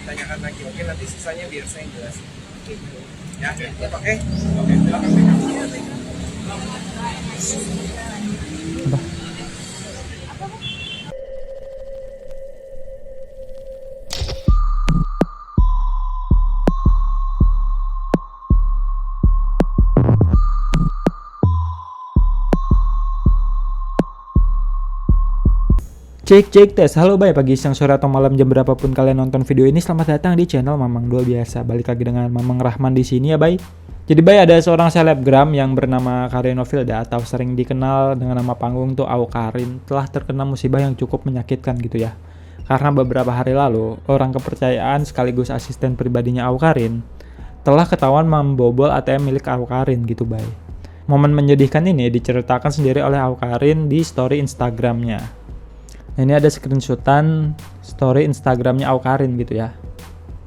ditanyakan lagi. Oke, nanti sisanya biar saya jelasin. Ya, Oke. oke. Oke, belakang pegang. Cek tes, halo bye pagi, siang, sore, atau malam jam berapapun kalian nonton video ini, selamat datang di channel Mamang Dua Biasa. Balik lagi dengan Mamang Rahman di sini ya bye. Jadi bye, ada seorang selebgram yang bernama Karinovilda atau sering dikenal dengan nama panggung tuh Awkarin telah terkena musibah yang cukup menyakitkan gitu ya. Karena beberapa hari lalu, orang kepercayaan sekaligus asisten pribadinya Awkarin telah ketahuan membobol ATM milik Awkarin gitu bye. Momen menyedihkan ini diceritakan sendiri oleh Awkarin di story Instagramnya. Nah, ini ada screenshotan story Instagramnya Awkarin gitu ya.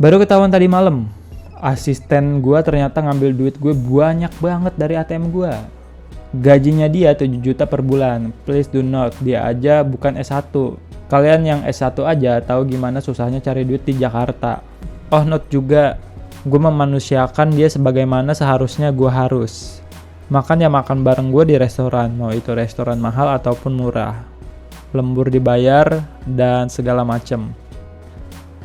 Baru ketahuan tadi malam, asisten gue ternyata ngambil duit gue banyak banget dari ATM gue. Gajinya dia 7 juta per bulan. Please do not, dia aja bukan S1. Kalian yang S1 aja tahu gimana susahnya cari duit di Jakarta. Oh not juga, gue memanusiakan dia sebagaimana seharusnya gue harus. Makan ya makan bareng gue di restoran, mau itu restoran mahal ataupun murah. Lembur dibayar dan segala macem.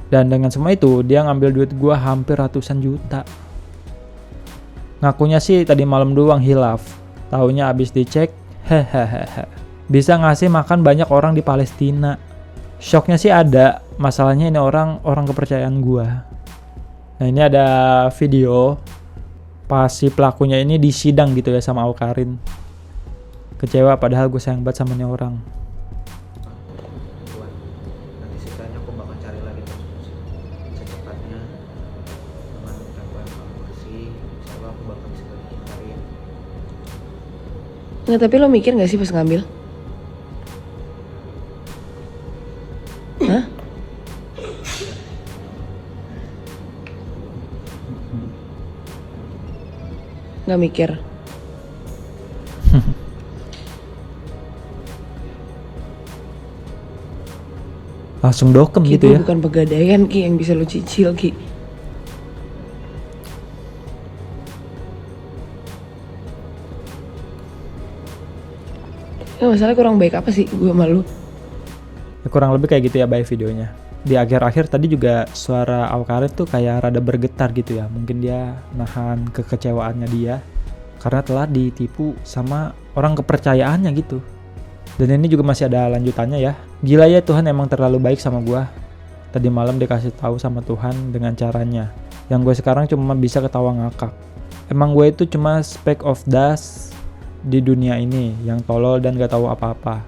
Dan dengan semua itu dia ngambil duit gua hampir ratusan juta. Ngakunya sih tadi malam doang hilaf, taunya abis dicek hehehe bisa ngasih makan banyak orang di Palestina. Shocknya sih ada, masalahnya ini orang kepercayaan gua. Nah ini ada video pas si pelakunya ini disidang gitu ya sama Awkarin. Kecewa padahal gue sayang banget sama ini orang. Nggak, tapi lo mikir gak sih pas ngambil? Hah? Nggak mikir? Langsung dokem Ki, gitu ya. bukan pegadaian Ki yang bisa lo cicil Ki. Ya, masalahnya kurang baik apa sih gue malu? Ya, kurang lebih kayak gitu ya by videonya. Di akhir-akhir tadi juga suara Awkarin tuh kayak rada bergetar gitu ya. Mungkin dia nahan kekecewaannya dia karena telah ditipu sama orang kepercayaannya gitu. Dan ini juga masih ada lanjutannya ya. Gila ya, Tuhan emang terlalu baik sama gua. Tadi malam dikasih tahu sama Tuhan dengan caranya. Yang gue sekarang cuma bisa ketawa ngakak. Emang gue itu cuma speck of dust di dunia ini yang tolol dan gak tahu apa-apa,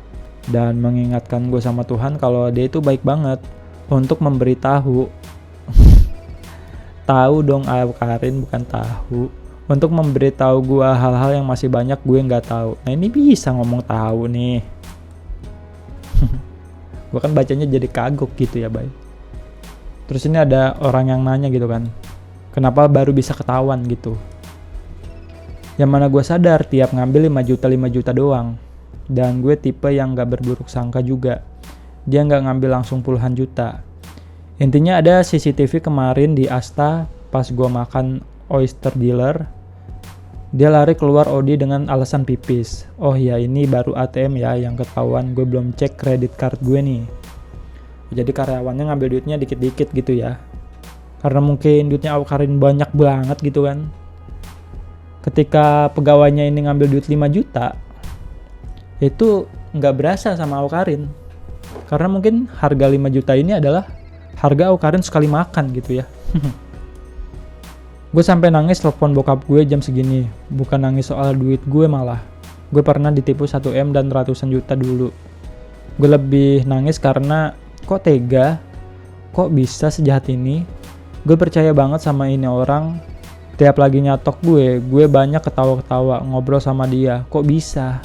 dan mengingatkan gue sama Tuhan kalau dia itu baik banget untuk memberitahu tahu dong Awkarin, bukan tahu, untuk memberitahu gue hal-hal yang masih banyak gue nggak tahu. Nah ini bisa ngomong tahu nih. Gue kan bacanya jadi kagok gitu ya bay. Terus ini ada orang yang nanya gitu kan, kenapa baru bisa ketahuan gitu. Yang mana gue sadar tiap ngambil 5 juta doang. Dan gue tipe yang gak berburuk sangka juga. Dia gak ngambil langsung puluhan juta. Intinya ada CCTV kemarin di Asta pas gue makan oyster dealer. Dia lari keluar Odi dengan alasan pipis. Oh ya ini baru ATM ya yang ketahuan, gue belum cek kredit card gue nih. Jadi karyawannya ngambil duitnya dikit-dikit gitu ya. Karena mungkin duitnya Awkarin banyak banget gitu kan. Ketika pegawainya ini ngambil duit 5 juta, itu nggak berasa sama Awkarin. Karena mungkin harga 5 juta ini adalah harga Awkarin sekali makan gitu ya. Gue sampai nangis telepon bokap gue jam segini. Bukan nangis soal duit gue malah. Gue pernah ditipu 1M dan ratusan juta dulu. Gue lebih nangis karena kok tega, kok bisa sejahat ini. Gue percaya banget sama ini orang. Tiap lagi nyatok gue banyak ketawa-ketawa ngobrol sama dia. Kok bisa?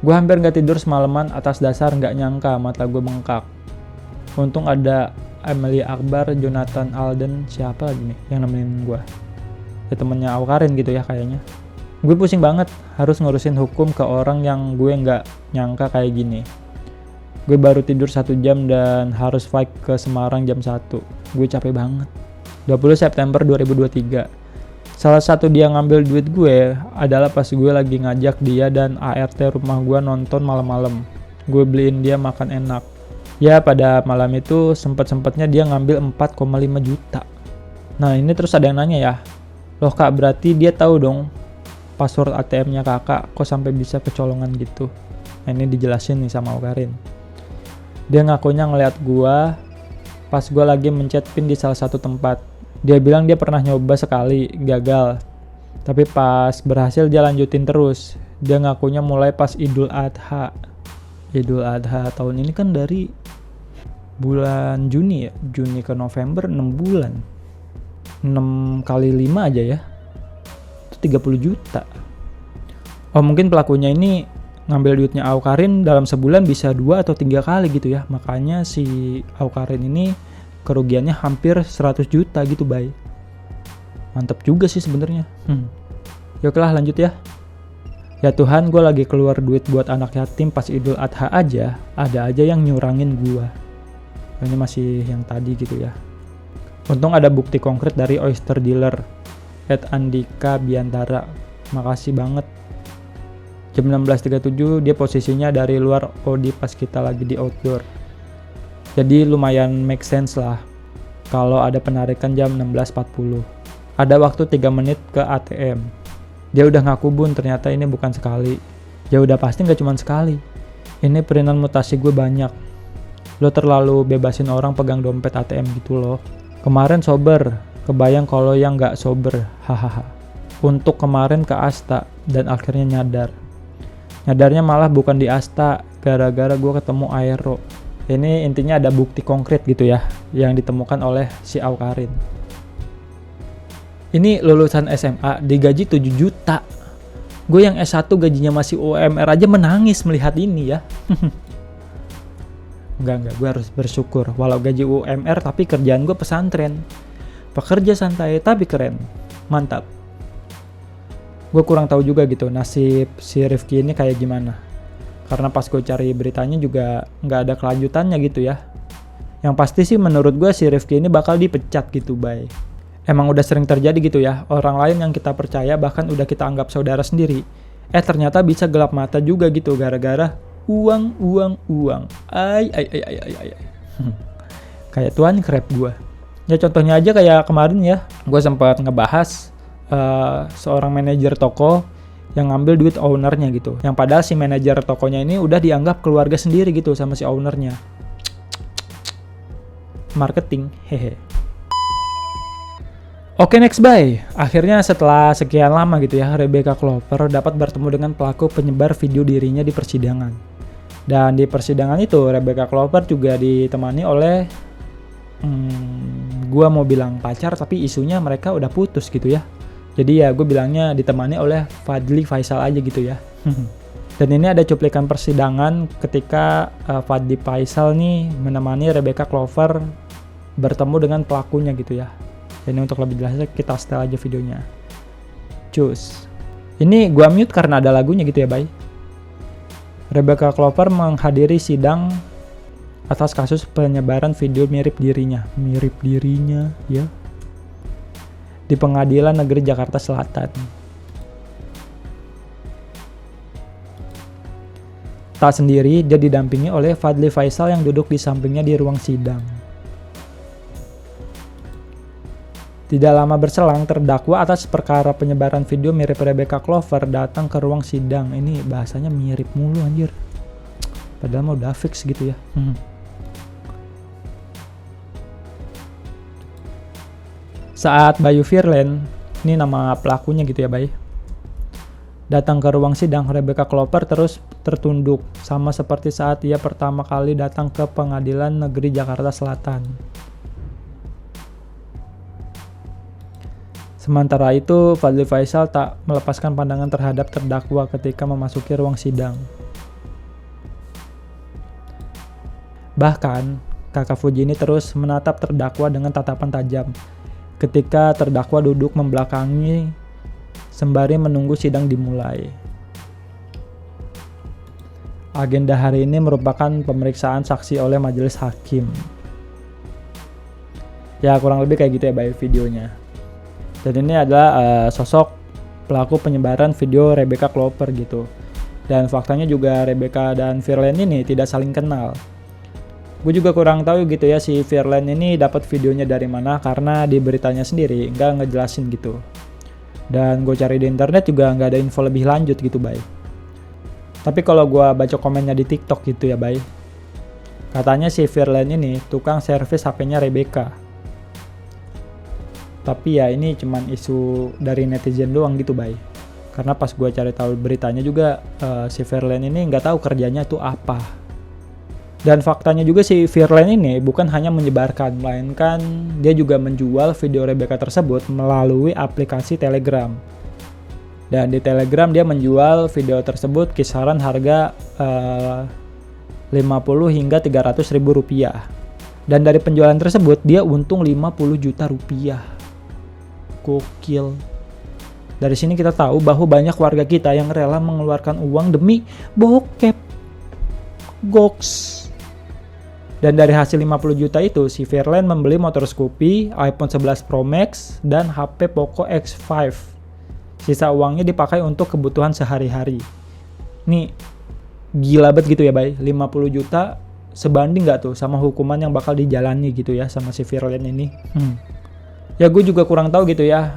Gue hampir gak tidur semalaman atas dasar gak nyangka mata gue bengkak. Untung ada Emily Akbar, Jonathan Alden, siapa lagi nih yang nemenin gue. Ya temennya Awkarin gitu ya kayaknya. Gue pusing banget harus ngurusin hukum ke orang yang gue gak nyangka kayak gini. Gue baru tidur 1 jam dan harus flight ke Semarang jam 1. Gue capek banget. 20 September 2023. Salah satu dia ngambil duit gue adalah pas gue lagi ngajak dia dan ART rumah gue nonton malam-malam. Gue beliin dia makan enak. Ya pada malam itu sempet-sempetnya dia ngambil 4,5 juta. Nah ini terus ada yang nanya ya, loh kak berarti dia tahu dong password ATM-nya kakak, kok sampai bisa kecolongan gitu. Nah ini dijelasin nih sama Awkarin. Dia ngakunya ngeliat gua pas gua lagi mencet pin di salah satu tempat. Dia bilang dia pernah nyoba sekali, gagal. Tapi pas berhasil dia lanjutin terus. Dia ngakunya mulai pas Idul Adha. Idul Adha tahun ini kan dari bulan Juni ya, Juni ke November 6 bulan. 6 kali 5 aja ya. 30 juta. Oh mungkin pelakunya ini ngambil duitnya Awkarin dalam sebulan bisa 2 atau 3 kali gitu ya. Makanya si Awkarin ini kerugiannya hampir 100 juta gitu bay. Mantap juga sih sebenarnya. Yuklah lanjut ya. Ya Tuhan, gue lagi keluar duit buat anak yatim pas Idul Adha aja, ada aja yang nyurangin gue. Ini masih yang tadi gitu ya. Untung ada bukti konkret dari Oyster Dealer @Andika Biantara. Makasih banget. Jam 16.37 dia posisinya dari luar Odi pas kita lagi di outdoor. Jadi lumayan make sense lah kalau ada penarikan jam 16.40. Ada waktu 3 menit ke ATM. Dia udah ngaku bun, ternyata ini bukan sekali. Ya udah pasti gak cuma sekali. Ini perinan mutasi gue banyak. Lo terlalu bebasin orang pegang dompet ATM gitu loh. Kemarin sober, kebayang kalau yang gak sober, hahaha. Untuk kemarin ke Asta dan akhirnya nyadar. Nyadarnya malah bukan di Asta, gara-gara gue ketemu Aero. Ini intinya ada bukti konkret gitu ya, yang ditemukan oleh si Awkarin. Ini lulusan SMA, digaji 7 juta. Gue yang S1 gajinya masih UMR aja menangis melihat ini ya. Enggak, gue harus bersyukur. Walau gaji UMR tapi kerjaan gue pesantren. Pekerja santai tapi keren. Mantap. Gue kurang tahu juga gitu nasib si Rifki ini kayak gimana. Karena pas gue cari beritanya juga nggak ada kelanjutannya gitu ya. Yang pasti sih menurut gue si Rifki ini bakal dipecat gitu bay. Emang udah sering terjadi gitu ya. Orang lain yang kita percaya bahkan udah kita anggap saudara sendiri. Ternyata bisa gelap mata juga gitu gara-gara uang. Ay. Kayak tuan krep gue. Ya contohnya aja kayak kemarin ya. Gue sempat ngebahas seorang manajer toko yang ngambil duit ownernya gitu. Yang padahal si manajer tokonya ini udah dianggap keluarga sendiri gitu sama si ownernya. Marketing, hehe. Oke next bye. Akhirnya setelah sekian lama gitu ya, Rebecca Clover dapat bertemu dengan pelaku penyebar video dirinya di persidangan. Dan di persidangan itu Rebecca Clover juga ditemani oleh gua mau bilang pacar tapi isunya mereka udah putus gitu ya. Jadi ya gue bilangnya ditemani oleh Fadly Faisal aja gitu ya. Dan ini ada cuplikan persidangan ketika Fadly Faisal nih menemani Rebecca Clover bertemu dengan pelakunya gitu ya. Ini untuk lebih jelasnya kita setel aja videonya. Cus. Ini gue mute karena ada lagunya gitu ya bay. Rebecca Clover menghadiri sidang atas kasus penyebaran video mirip dirinya ya. Di Pengadilan Negeri Jakarta Selatan. Tak sendiri, dia didampingi oleh Fadly Faisal yang duduk di sampingnya di ruang sidang. Tidak lama berselang, terdakwa atas perkara penyebaran video mirip Rebecca Clover datang ke ruang sidang. Ini bahasanya mirip mulu anjir. Padahal mau udah fix gitu ya. Saat Bayu Firlen, ini nama pelakunya gitu ya Bay, datang ke ruang sidang, Rebecca Clover terus tertunduk, sama seperti saat ia pertama kali datang ke Pengadilan Negeri Jakarta Selatan. Sementara itu, Fadly Faisal tak melepaskan pandangan terhadap terdakwa ketika memasuki ruang sidang. Bahkan, kakak Fuji ini terus menatap terdakwa dengan tatapan tajam. Ketika terdakwa duduk membelakangi sembari menunggu sidang dimulai. Agenda hari ini merupakan pemeriksaan saksi oleh majelis hakim. Ya kurang lebih kayak gitu ya Bay videonya. Dan ini adalah sosok pelaku penyebaran video Rebecca Clover gitu. Dan faktanya juga Rebecca dan Firlan ini tidak saling kenal. Gue juga kurang tahu gitu ya si Firlan ini dapat videonya dari mana, karena di beritanya sendiri nggak ngejelasin gitu. Dan gue cari di internet juga nggak ada info lebih lanjut gitu Bay. Tapi kalau gue baca komennya di TikTok gitu ya Bay, katanya si Firlan ini tukang servis HP-nya Rebecca. Tapi ya ini cuman isu dari netizen doang gitu Bay. Karena pas gue cari tahu beritanya juga si Firlan ini nggak tahu kerjanya itu apa. Dan faktanya juga si Firlan ini bukan hanya menyebarkan, melainkan dia juga menjual video Rebecca tersebut melalui aplikasi Telegram. Dan di Telegram dia menjual video tersebut kisaran harga 50 hingga 300 ribu rupiah. Dan dari penjualan tersebut dia untung 50 juta rupiah. Gokil. Dari sini kita tahu bahwa banyak warga kita yang rela mengeluarkan uang demi bokep. Goks. Dan dari hasil 50 juta itu, si Firlan membeli motor Scoopy, iPhone 11 Pro Max, dan HP Poco X5. Sisa uangnya dipakai untuk kebutuhan sehari-hari. Nih, gila banget gitu ya Bay. 50 juta sebanding gak tuh sama hukuman yang bakal dijalani gitu ya sama si Firlan ini. Ya gue juga kurang tahu gitu ya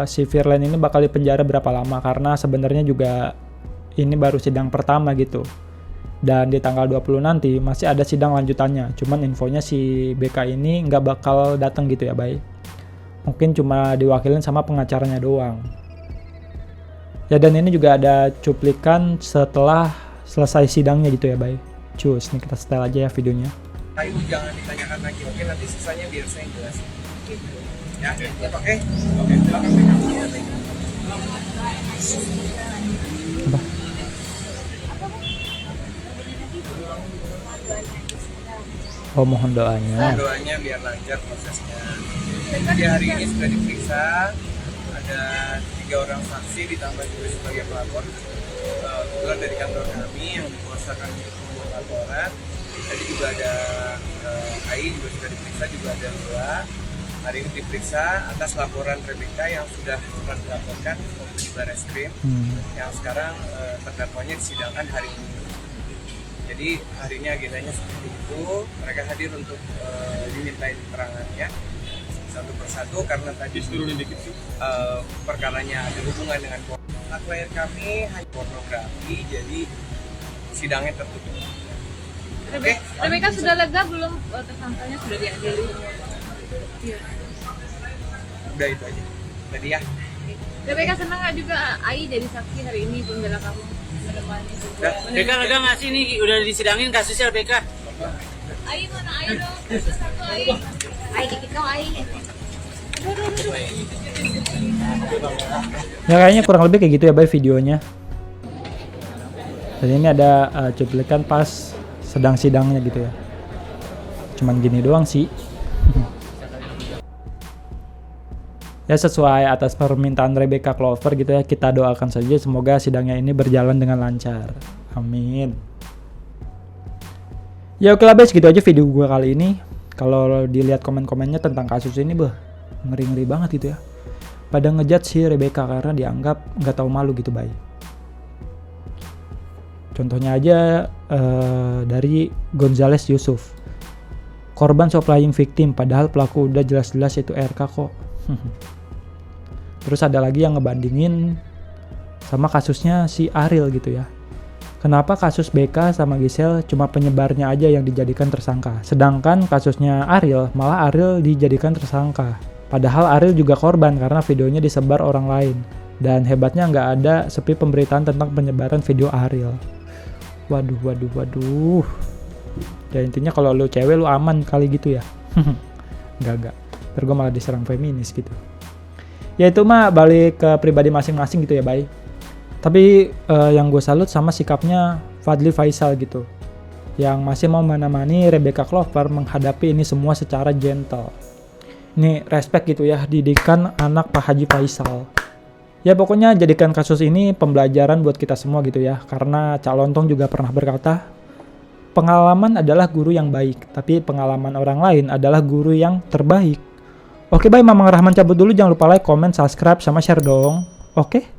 si Firlan ini bakal dipenjara berapa lama, karena sebenarnya juga ini baru sidang pertama gitu. Dan di tanggal 20 nanti masih ada sidang lanjutannya. Cuman infonya si BK ini nggak bakal datang gitu ya Bay. Mungkin cuma diwakilin sama pengacaranya doang. Ya dan ini juga ada cuplikan setelah selesai sidangnya gitu ya Bay. Cus, nih kita setel aja ya videonya. Ayo jangan ditanyakan lagi, oke? Nanti sisanya biar saya jelasin. Ya, oke? Oke, belakang BK. Apa? Oh mohon doanya. Doanya biar lancar prosesnya. Jadi hari ini sudah diperiksa, ada 3 orang saksi ditambah juga sebagai pelapor. Kebetulan dari kantor kami yang dikuasakan untuk membuat laporan. Tadi juga ada AI juga sudah diperiksa, juga ada 2. Hari ini diperiksa atas laporan Rebecca yang sudah pernah dilaporkan di Barreskrim, yang sekarang terdakwanya disidangkan hari ini. Jadi harinya agendanya seperti itu, mereka hadir untuk dimintai keterangannya satu persatu karena tadi perkaranya ada hubungan dengan klien kami hanya pornografi, jadi sidangnya tertutup. Oke? Rebecca sudah lega belum tersangkanya sudah diadili? Iya. Udah itu aja. Tadi ya. Rebecca senang nggak juga Ai jadi saksi hari ini pembela kamu menemani? Rebecca lega nggak sih nih udah disidangin kasusnya Rebecca? Ai mana Ai dong? Satu Ai. Ai dikit dong Ai. Ya kayaknya kurang lebih kayak gitu ya Bay videonya. Dan ini ada cuplikan pas sedang sidangnya gitu ya. Cuman gini doang sih. Ya sesuai atas permintaan Rebecca Clover gitu ya, kita doakan saja semoga sidangnya ini berjalan dengan lancar. Amin. Ya oke lah guys, gitu aja video gue kali ini. Kalau dilihat komen-komennya tentang kasus ini, ngeri-ngeri banget gitu ya. Pada ngejudge si Rebecca karena dianggap nggak tahu malu gitu Bay. Contohnya aja dari Gonzales Yusuf. Korban so playing victim, padahal pelaku udah jelas-jelas itu RK kok. Terus ada lagi yang ngebandingin sama kasusnya si Ariel gitu ya. Kenapa kasus BK sama Giselle cuma penyebarnya aja yang dijadikan tersangka, sedangkan kasusnya Ariel malah Ariel dijadikan tersangka. Padahal Ariel juga korban karena videonya disebar orang lain. Dan hebatnya nggak ada sepi pemberitaan tentang penyebaran video Ariel. Waduh. Ya intinya kalau lu cewek lu aman kali gitu ya. Enggak. Ntar gue malah diserang feminis gitu. Ya itu mah balik ke pribadi masing-masing gitu ya Bay. Tapi yang gue salut sama sikapnya Fadly Faisal gitu, yang masih mau menemani Rebecca Clover menghadapi ini semua secara gentle. Ini respect gitu ya, didikan anak Pak Haji Faisal. Ya pokoknya jadikan kasus ini pembelajaran buat kita semua gitu ya. Karena Cak Lontong juga pernah berkata, pengalaman adalah guru yang baik, tapi pengalaman orang lain adalah guru yang terbaik. Oke, bye. Mamang Rahman cabut dulu. Jangan lupa like, comment, subscribe, sama share dong. Oke?